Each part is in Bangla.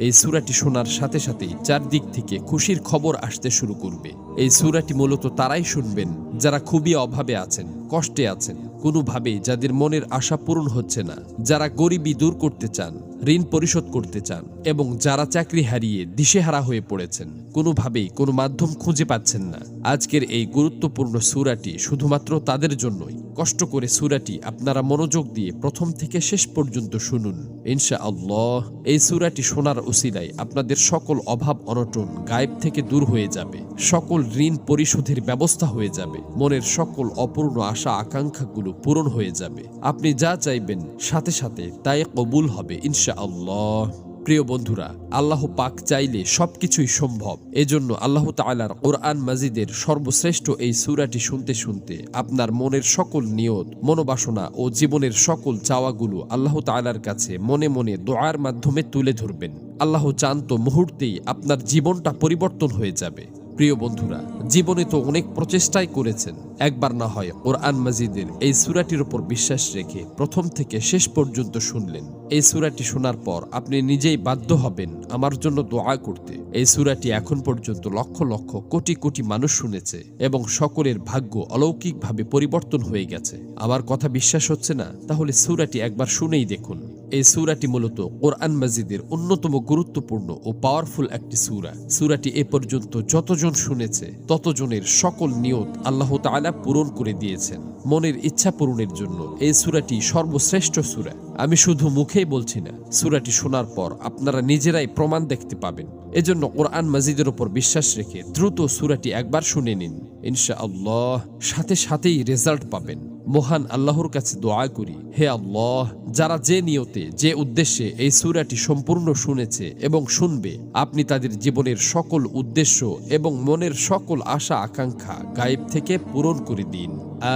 এই সূরাটি শোনার সাথে সাথেই চারদিক থেকে খুশির খবর আসতে শুরু করবে। এই সূরাটি মূলত তারাই শুনবেন যারা খুবই অভাবে আছেন, কষ্টে আছেন, কোনোভাবেই যাদের মনের আশা পূরণ হচ্ছে না, যারা গরিবি দূর করতে চান, ঋণ পরিশোধ করতে চান, এবং যারা চাকরি হারিয়ে দিশেহারা হয়ে পড়েছেন, কোনোভাবেই কোনো মাধ্যম খুঁজে পাচ্ছেন না। আজকের এই গুরুত্বপূর্ণ সূরাটি শুধুমাত্র তাদের জন্যই। কষ্ট করে সূরাটি আপনারা মনোযোগ দিয়ে প্রথম থেকে শেষ পর্যন্ত শুনুন। ইনশাআল্লাহ এই সূরাটি শোনার উসিলায় আপনাদের সকল অভাব অনটন গায়েব থেকে দূর হয়ে যাবে, সকল ঋণ পরিশোধের ব্যবস্থা হয়ে যাবে, মনের সকল অপূর্ণ আশা আকাঙ্ক্ষাগুলো পূরণ হয়ে যাবে। আপনি যা চাইবেন সাথে সাথে তাই কবুল হবে ইনশাআল্লাহ। প্রিয় বন্ধুরা, আল্লাহ পাক চাইলে সবকিছুই সম্ভব। এজন্য আল্লাহ তাআলার কোরআন মাজিদের সর্বশ্রেষ্ঠ এই সূরাটি শুনতে শুনতে আপনার মনের সকল নিয়ত, মনোবাসনা ও জীবনের সকল চাওয়াগুলো আল্লাহ তাআলার কাছে মনে মনে দোয়ার মাধ্যমে তুলে ধরবেন। আল্লাহ চান তো মুহূর্তেই আপনার জীবনটা পরিবর্তন হয়ে যাবে। প্রিয় বন্ধুরা, জীবনে তো অনেক প্রচেষ্টাই করেছেন, একবার না হয় কোরআন মাজিদের এই সূরাটির উপর বিশ্বাস রেখে প্রথম থেকে শেষ পর্যন্ত শুনলেন। এই সূরাটি শোনার পর আপনি নিজেই বাধ্য হবেন আমার জন্য দোয়া করতে। এই সূরাটি এখন পর্যন্ত লক্ষ লক্ষ কোটি কোটি মানুষ শুনেছে এবং সকলের ভাগ্য অলৌকিকভাবে পরিবর্তন হয়ে গেছে। আমার কথা বিশ্বাস হচ্ছে না? তাহলে সূরাটি একবার শুনেই দেখুন। এই সূরাটি মূলত কোরআন মাজিদের অন্যতম গুরুত্বপূর্ণ ও পাওয়ারফুল একটি সূরা। সূরাটি এ পর্যন্ত যতজন শুনেছে ততজনের সকল নিয়ত আল্লাহ তাআলা পূরণ করে দিয়েছেন। মনের ইচ্ছা পূরণের জন্য এই সূরাটি সর্বশ্রেষ্ঠ সূরা। আমি শুধু মুখেই বলছি না, সূরাটি শোনার পর আপনারা নিজেরাই প্রমাণ দেখতে পাবেন। এজন্য কোরআন মাজিদের উপর বিশ্বাস রেখে দ্রুত সূরাটি একবার শুনে নিন। ইনশাআল্লাহ সাথে সাথেই রেজাল্ট পাবেন। মহান আল্লাহর কাছে দোয়া করি, হে আল্লাহ, যারা যে নিয়তে, যে উদ্দেশ্যে এই সূরাটি সম্পূর্ণ শুনেছে এবং শুনবে, আপনি তাদের জীবনের সকল উদ্দেশ্য এবং মনের সকল আশা আকাঙ্ক্ষা গায়েব থেকে পূরণ করে দিন।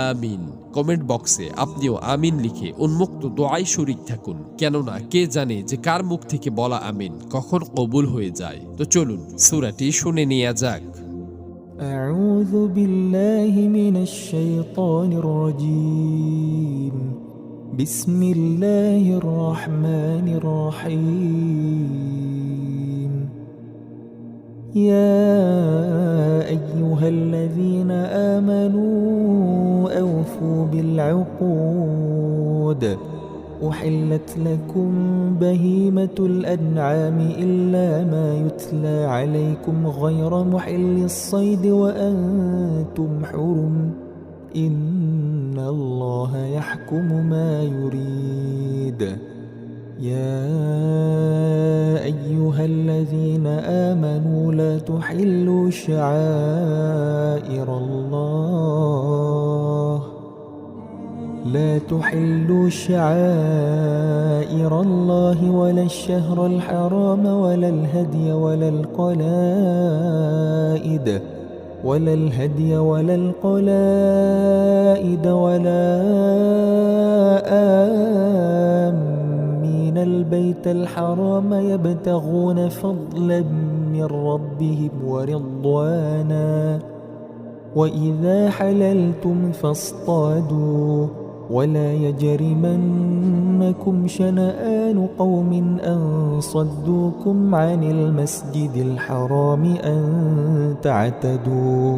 আমিন। কমেন্ট বক্সে আপনিও আমিন লিখে উন্মুক্ত দোয়ায় শরীক থাকুন, কেননা কে জানে যে কার মুখ থেকে বলা আমিন কখন কবুল হয়ে যায়। তো চলুন সূরাটি শুনে নেওয়া যাক। أعوذ بالله من الشيطان الرجيم. بسم الله الرحمن الرحيم. يا أيها الذين آمنوا أوفوا بالعقود. أحلت لكم بهيمة الأنعام إلا ما يتلى عليكم غير محل الصيد وأنتم حرم. إن الله يحكم ما يريد. يا أيها الذين آمنوا لا تحلوا شعائر الله ولا الشهر الحرام ولا الهدي ولا القلائد ولا آمين البيت الحرام يبتغون فضلا من ربهم ورضوانا. وإذا حللتم فاصطادوا ولا يجرمنكم شنآن قوم أن صدوكم عن المسجد الحرام أن تعتدوا